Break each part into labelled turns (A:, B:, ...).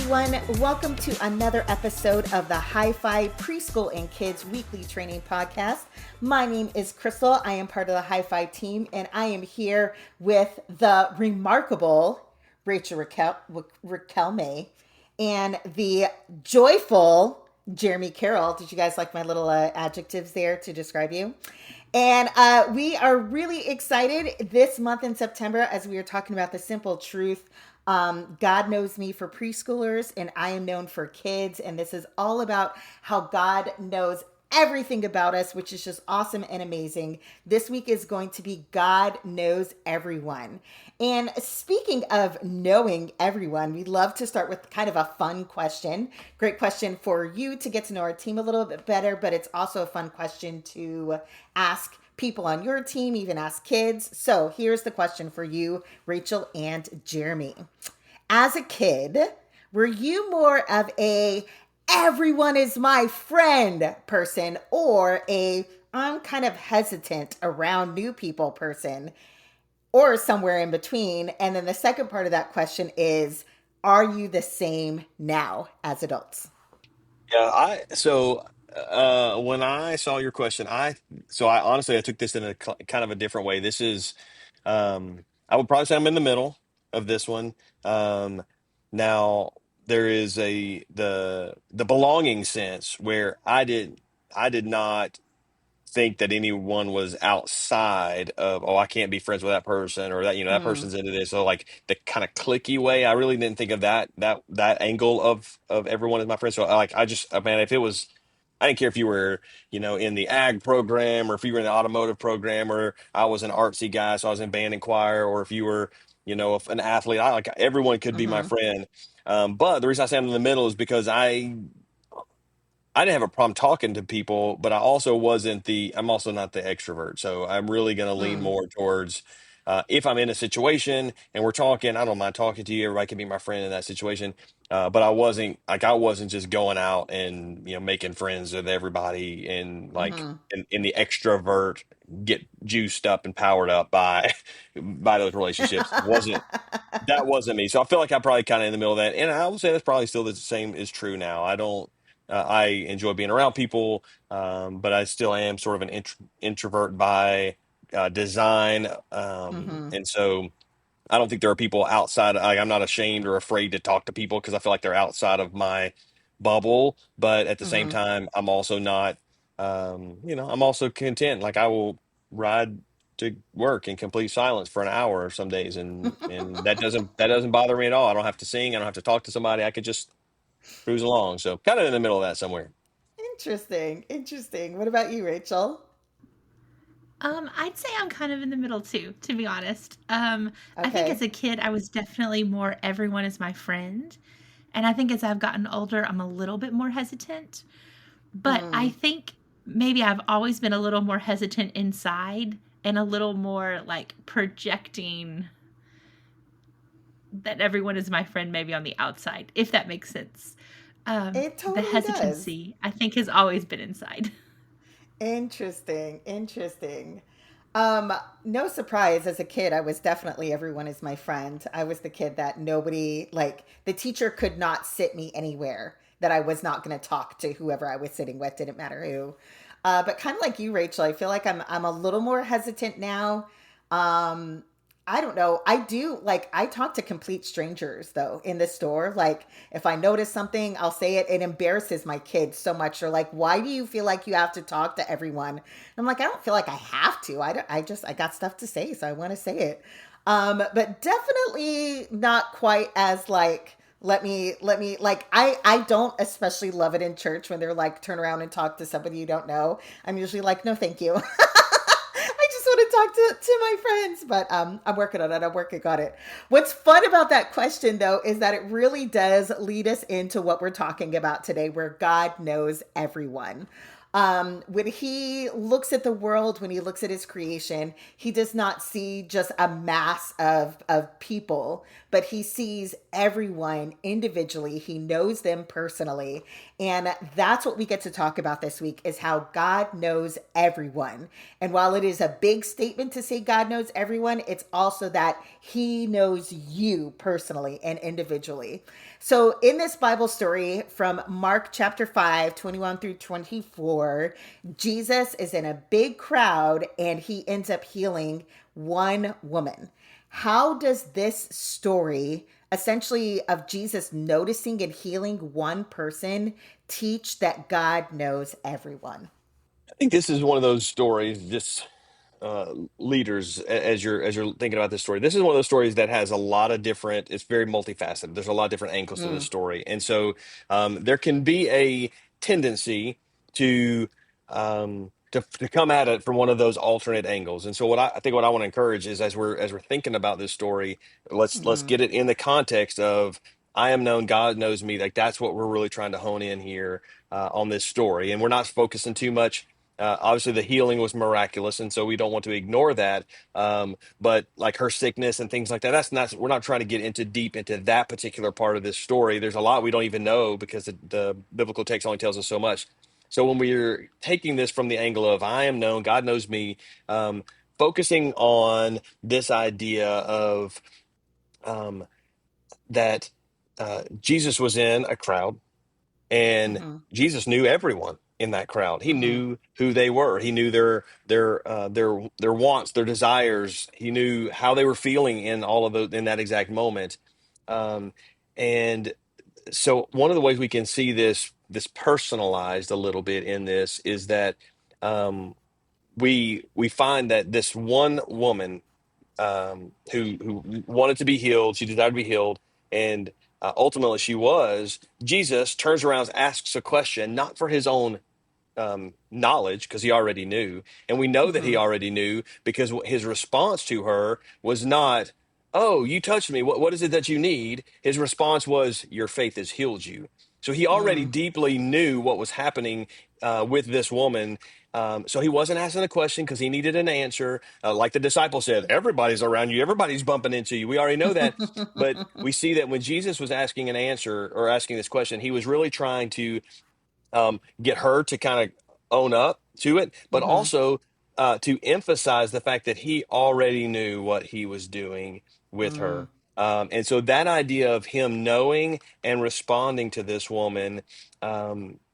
A: everyone. Welcome to another episode of the Hi-Fi Preschool and Kids Weekly Training Podcast. My name is Crystal. I am part of the Hi-Fi team, and I am here with the remarkable Raquel May and the joyful Jeremy Carroll. Did you guys like my little adjectives there to describe you? And we are really excited this month in September as we are talking about the simple truth. God knows me for preschoolers, and I am known for kids. And this is all about how God knows everything about us, which is just awesome and amazing. This week is going to be God Knows Everyone. And speaking of knowing everyone, we love to start with kind of a fun question. Great question for you to get to know our team a little bit better, but it's also a fun question to ask people on your team, even ask kids. So here's the question for you, Rachel and Jeremy. As a kid, were you more of a everyone is my friend person or a I'm kind of hesitant around new people person or somewhere in between? And then the second part of that question is, are you the same now as adults?
B: When I saw your question, I honestly I took this in a kind of a different way. I would probably say I'm in the middle of this one. Um, Now there is the belonging sense where I did not think that anyone was outside of, oh, I can't be friends with that person, or that, that
A: Mm,
B: person's into this. So like the kind of clicky way, I really didn't think of that angle of everyone is my friend. So man, if it was, I didn't care if you were, in the ag program, or if you were in the automotive program, or I was an artsy guy, so I was in band and choir, or if you were, an athlete, I like everyone could be my
A: mm-hmm,
B: friend. But the reason I say I'm in the middle is because I didn't have a problem talking to people, but I'm also not the extrovert. So I'm really going to lean
A: mm,
B: more towards, if I'm in a situation and we're talking, I don't mind talking to you. Everybody can be my friend in that situation. But I wasn't just going out and, making friends with everybody and like
A: mm-hmm.
B: in the extrovert, get juiced up and powered up by, by those relationships. That wasn't me. So I feel like I'm probably kind of in the middle of that. And I would say that's probably still the same is true now. I enjoy being around people, but I still am sort of an introvert by design.
A: Mm-hmm,
B: And so I don't think there are people outside. I'm not ashamed or afraid to talk to people because I feel like they're outside of my bubble. But at the same
A: mm-hmm.
B: time, I'm also not, I'm also content. Like I will ride to work in complete silence for an hour some days, and that doesn't bother me at all. I don't have to sing. I don't have to talk to somebody. I could just cruise along. So kind of in the middle of that somewhere.
A: Interesting. Interesting. What about you, Rachel?
C: I'd say I'm kind of in the middle too, to be honest. I think as
A: Okay.
C: a kid, I was definitely more everyone is my friend. And I think as I've gotten older, I'm a little bit more hesitant. But I
A: Mm,
C: think maybe I've always been a little more hesitant inside and a little more like projecting that everyone is my friend maybe on the outside, if that makes sense.
A: it
C: The
A: totally does.
C: hesitancy, I think, has always been inside.
A: Interesting. Interesting. Um, no surprise, as a kid, I was definitely everyone is my friend. I was the kid that nobody, like, the teacher could not sit me anywhere that I was not going to talk to whoever I was sitting with, didn't matter who. But kind of like you, Rachel, I feel like I'm a little more hesitant now. Um, I don't know. I do like I talk to complete strangers though in the store. Like if I notice something, I'll say it. It embarrasses my kids so much. They're like, "Why do you feel like you have to talk to everyone?" I'm like, "I don't feel like I have to. I got stuff to say, so I want to say it." But definitely not quite as like let me like I don't especially love it in church when they're like turn around and talk to somebody you don't know. I'm usually like, "No, thank you." I just want to talk to my friends, but I'm working on it. I'm working on it. What's fun about that question, though, is that it really does lead us into what we're talking about today, where God knows everyone. When he looks at the world, when he looks at his creation, he does not see just a mass of people, but he sees everyone individually. He knows them personally. And that's what we get to talk about this week is how God knows everyone. And while it is a big statement to say God knows everyone, it's also that he knows you personally and individually. So, in this Bible story from Mark chapter 5, 21 through 24, Jesus is in a big crowd and he ends up healing one woman. How does this story, essentially of Jesus noticing and healing one person, teach that God knows everyone?
B: I think this is one of those stories, just leaders, as you're thinking about this story. This is one of those stories that has a lot of different. It's very multifaceted. There's a lot of different angles to this
A: Mm,
B: story, and so there can be a tendency to to come at it from one of those alternate angles. And so I think what I want to encourage is as we're thinking about this story, let's
A: mm,
B: get it in the context of I am known, God knows me. Like that's what we're really trying to hone in here on this story, and we're not focusing too much. Obviously, the healing was miraculous, and so we don't want to ignore that. But like her sickness and things like that, that's not. We're not trying to get into deep into that particular part of this story. There's a lot we don't even know because the biblical text only tells us so much. So when we're taking this from the angle of I am known, God knows me, um, focusing on this idea of um, that Jesus was in a crowd and
A: mm-hmm,
B: Jesus knew everyone in that crowd. He
A: mm-hmm,
B: knew who they were. He knew their wants, their desires. He knew how they were feeling in all of those in that exact moment. Um, and so one of the ways we can see this personalized a little bit in this is that um, we find that this one woman who wanted to be healed. She desired to be healed, and ultimately she was. Jesus turns around, asks a question, not for his own knowledge, because he already knew, and we know that he
A: mm-hmm,
B: already knew because his response to her was not, "Oh, you touched me. What is it that you need?" His response was, "Your faith has healed you." So he already
A: mm,
B: deeply knew what was happening with this woman. So he wasn't asking a question because he needed an answer. Like the disciple said, everybody's around you, everybody's bumping into you. We already know that. But we see that when Jesus was asking an answer or asking this question, he was really trying to get her to kind of own up to it, but
A: mm-hmm,
B: also to emphasize the fact that he already knew what he was doing with
A: mm,
B: her. And so that idea of him knowing and responding to this woman,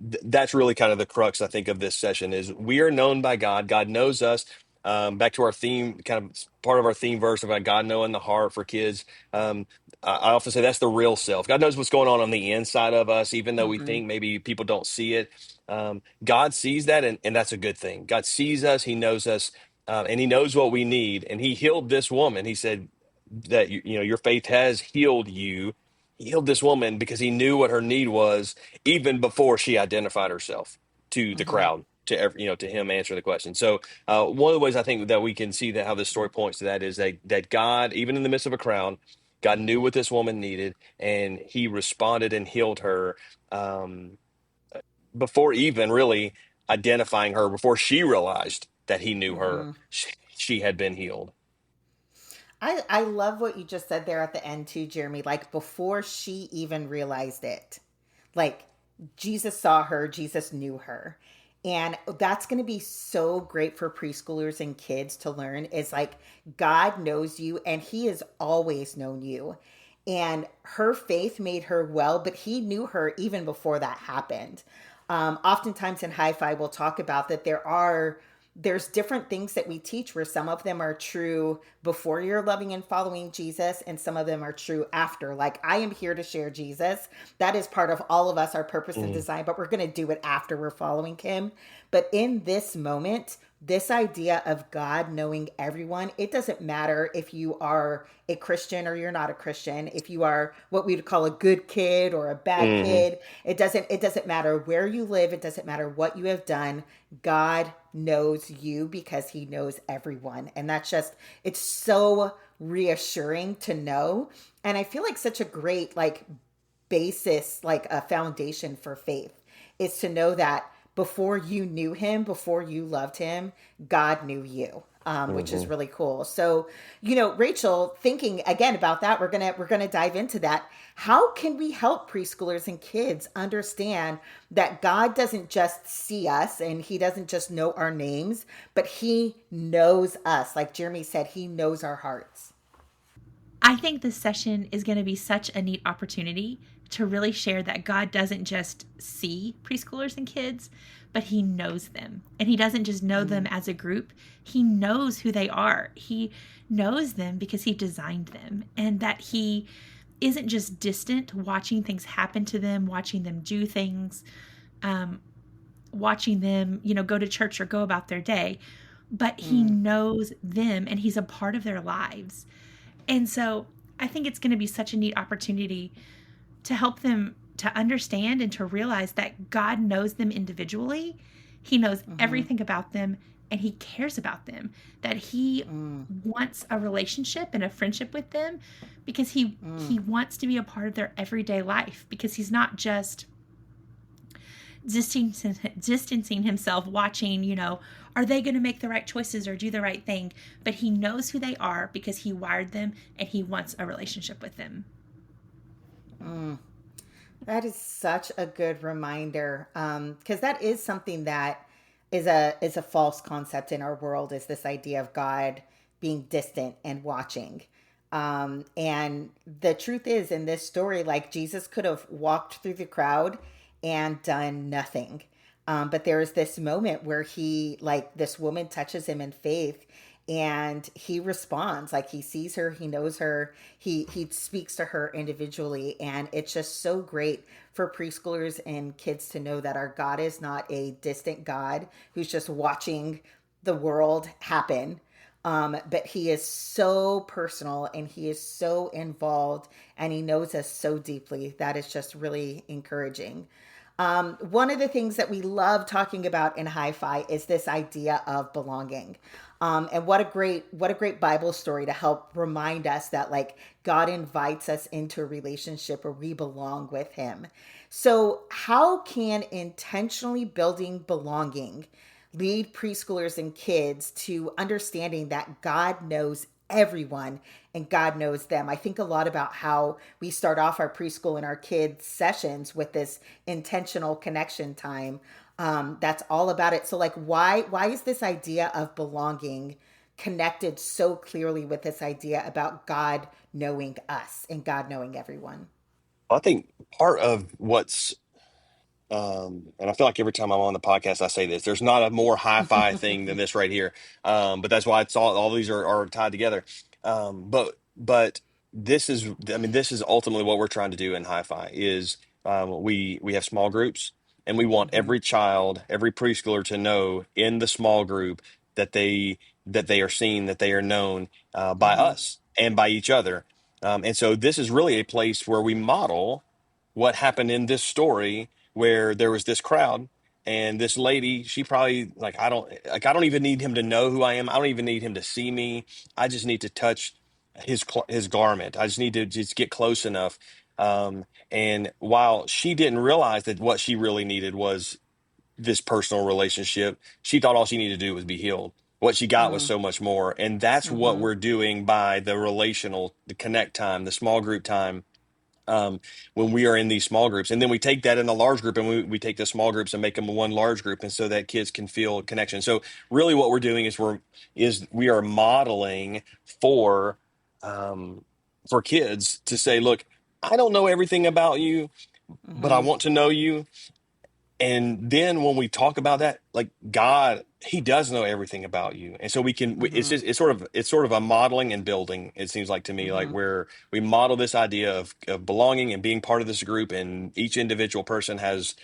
B: that's really kind of the crux, I think, of this session is we are known by God. God knows us. Back to our theme, kind of part of our theme verse about God knowing the heart for kids. I often say that's the real self. God knows what's going on the inside of us, even though we
A: mm-hmm,
B: think maybe people don't see it. God sees that, and that's a good thing. God sees us, He knows us, and He knows what we need. And He healed this woman. He said that you know your faith has healed you. He healed this woman because He knew what her need was even before she identified herself to the
A: mm-hmm,
B: crowd, to to Him answering the question. So one of the ways I think that we can see that how this story points to that is that God, even in the midst of a crowd, God knew what this woman needed, and He responded and healed her um, before even really identifying her, before she realized that He knew her.
A: mm-hmm.
B: She had been healed.
A: I love what you just said there at the end too, Jeremy. Like before she even realized it, like Jesus saw her, Jesus knew her. And that's going to be so great for preschoolers and kids to learn is like God knows you and he has always known you. And her faith made her well, but he knew her even before that happened. Oftentimes in High Five, we'll talk about that there's different things that we teach where some of them are true before you're loving and following Jesus and some of them are true after. Like I am here to share Jesus. That is part of all of us, our purpose and
B: Mm,
A: design, but we're going to do it after we're following him. But in this moment, this idea of God knowing everyone, it doesn't matter if you are a Christian or you're not a Christian, if you are what we would call a good kid or a bad
B: mhm.
A: kid, it doesn't matter where you live, it doesn't matter what you have done. God knows you because he knows everyone. And that's just it's so reassuring to know. And I feel like such a great like basis, like a foundation for faith is to know that before you knew him, before you loved him, God knew you. Which is
B: Hmm.
A: really cool. So, Rachel, thinking again about that, we're gonna dive into that. How can we help preschoolers and kids understand that God doesn't just see us and He doesn't just know our names, but He knows us? Like Jeremy said, He knows our hearts.
C: I think this session is going to be such a neat opportunity to really share that God doesn't just see preschoolers and kids, but He knows them. And He doesn't just know them
A: Mm,
C: as a group, He knows who they are. He knows them because He designed them, and that He isn't just distant, watching things happen to them, watching them do things, um, watching them, go to church or go about their day, but He
A: mm,
C: knows them and He's a part of their lives. And so I think it's going to be such a neat opportunity to help them to understand and to realize that God knows them individually. He knows
A: mm-hmm,
C: everything about them and He cares about them, that He
A: mm,
C: wants a relationship and a friendship with them because he
A: mm,
C: wants to be a part of their everyday life, because He's not just distancing Himself, watching, are they going to make the right choices or do the right thing? But He knows who they are because He wired them and He wants a relationship with them.
A: mm. That is such a good reminder, because that is something that is a false concept in our world. Is this idea of God being distant and watching? And the truth is, in this story, like Jesus could have walked through the crowd and done nothing. But there is this moment where like, this woman touches him in faith, and he responds. Like, he sees her, he knows her, he speaks to her individually. And it's just so great for preschoolers and kids to know that our God is not a distant God who's just watching the world happen. But He is so personal and He is so involved and He knows us so deeply. That is just really encouraging. One of the things that we love talking about in Hi-Fi is this idea of belonging. And what a great Bible story to help remind us that, like, God invites us into a relationship where we belong with Him. So how can intentionally building belonging lead preschoolers and kids to understanding that God knows everyone and God knows them? I think a lot about how we start off our preschool and our kids sessions with this intentional connection time. That's all about it. So, like, why is this idea of belonging connected so clearly with this idea about God knowing us and God knowing everyone?
B: I think part of what's and I feel like every time I'm on the podcast, I say this. There's not a more hi-fi thing than this right here. But that's why it's all these are tied together. But this is, I mean, this is ultimately what we're trying to do in hi-fi is we have small groups, and we want
A: Mm-hmm.
B: every child, every preschooler to know in the small group that they are seen, that they are known by
A: Mm-hmm.
B: us and by each other. And so this is really a place where we model what happened in this story, where there was this crowd, and this lady, she probably, like, I don't even need him to know who I am. I don't even need him to see me. I just need to touch his garment. I just need to just get close enough. And while she didn't realize that what she really needed was this personal relationship, she thought all she needed to do was be healed. What she got was so much more. And that's what
A: Mm-hmm.
B: we're doing by the relational, the connect time, the small group time, um, when we are in these small groups. And then we take that in the large group, and we take the small groups and make them one large group. And so that kids can feel connection. So really what we're doing is we are modeling for, for kids to say, look, I don't know everything about you, but I
A: Mm-hmm.
B: want to know you. And then when we talk about that, like, God, He does know everything about you. And so it's
A: Mm-hmm.
B: just, it's sort of a modeling and building, it seems like to me, like,
A: Mm-hmm.
B: where we model this idea of belonging and being part of this group. And each individual person has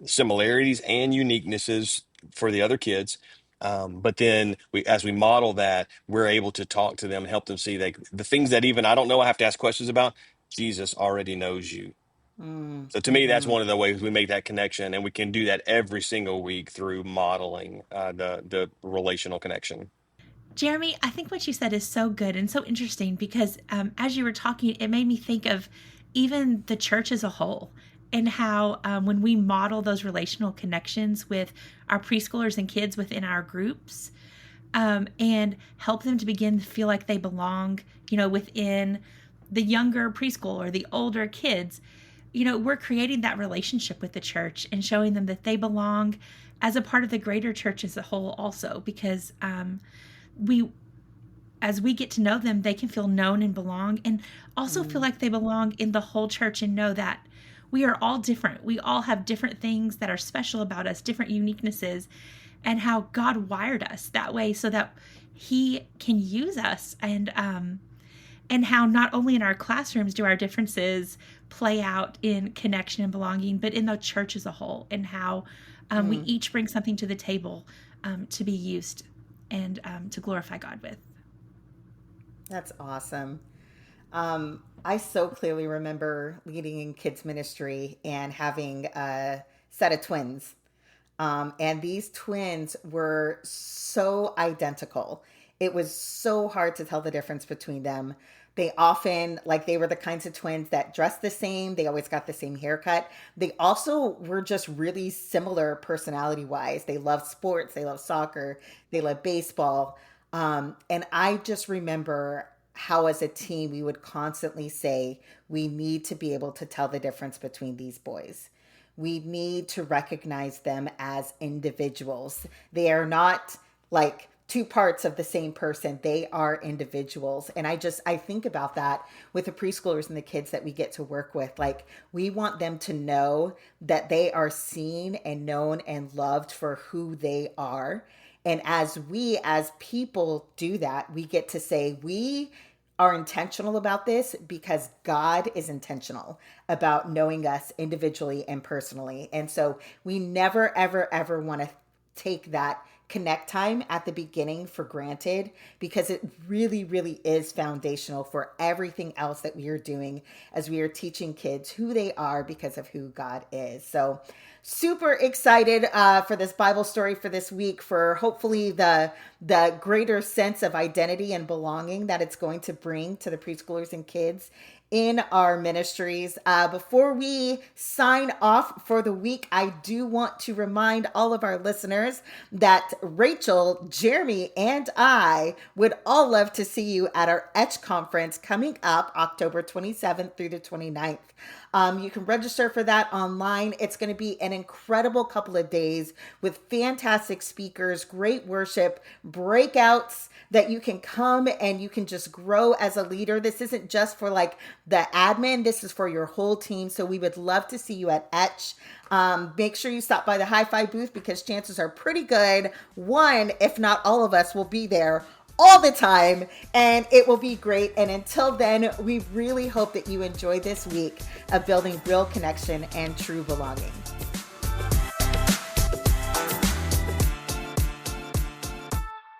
B: similarities and uniquenesses for the other kids. But then as we model that, we're able to talk to them and help them see, like, the things that even I don't know, I have to ask questions about. Jesus already knows you. So to me, that's
A: Mm-hmm.
B: one of the ways we make that connection, and we can do that every single week through modeling the relational connection.
C: Jeremy, I think what you said is so good and so interesting because as you were talking, it made me think of even the church as a whole. and how when we model those relational connections with our preschoolers and kids within our groups, and help them to begin to feel like they belong, within the younger preschool or the older kids, we're creating that relationship with the church and showing them that they belong as a part of the greater church as a whole also, because we as we get to know them, they can feel known and belong, and also feel like they belong in the whole church, and know that we are all different. We all have different things that are special about us, different uniquenesses, and how God wired us that way so that He can use us. And how not only in our classrooms do our differences play out in connection and belonging, but in the church as a whole, and how we each bring something to the table to be used and to glorify God with.
A: That's awesome. I so clearly remember leading in kids ministry and having a set of twins. And these twins were so identical. It was so hard to tell the difference between them. They often, like, they were the kinds of twins that dressed the same. They always got the same haircut. They also were just really similar personality wise. They loved sports. They loved soccer. They loved baseball. And I just remember how, as a team, we would constantly say, we need to be able to tell the difference between these boys. We need to recognize them as individuals. They are not like two parts of the same person. They are individuals. And I think about that with the preschoolers and the kids that we get to work with. Like, we want them to know that they are seen and known and loved for who they are. And as we, as people, do that, we get to say, we are intentional about this because God is intentional about knowing us individually and personally. And so we never, ever, ever want to take that connect time at the beginning for granted, because it really, really is foundational for everything else that we are doing as we are teaching kids who they are because of who God is. So super excited for this Bible story for this week, for hopefully the greater sense of identity and belonging that it's going to bring to the preschoolers and kids in our ministries. Before we sign off for the week, I do want to remind all of our listeners that Rachel, Jeremy, and I would all love to see you at our Etch conference coming up October 27th through the 29th. You can register for that online. It's going to be an incredible couple of days with fantastic speakers, great worship, breakouts that you can come and you can just grow as a leader. This isn't just for like the admin. This is for your whole team. So we would love to see you at Etch. Make sure you stop by the hi-fi booth, because chances are pretty good one, if not all of us, will be there all the time, and it will be great. And until then, we really hope that you enjoy this week of building real connection and true belonging.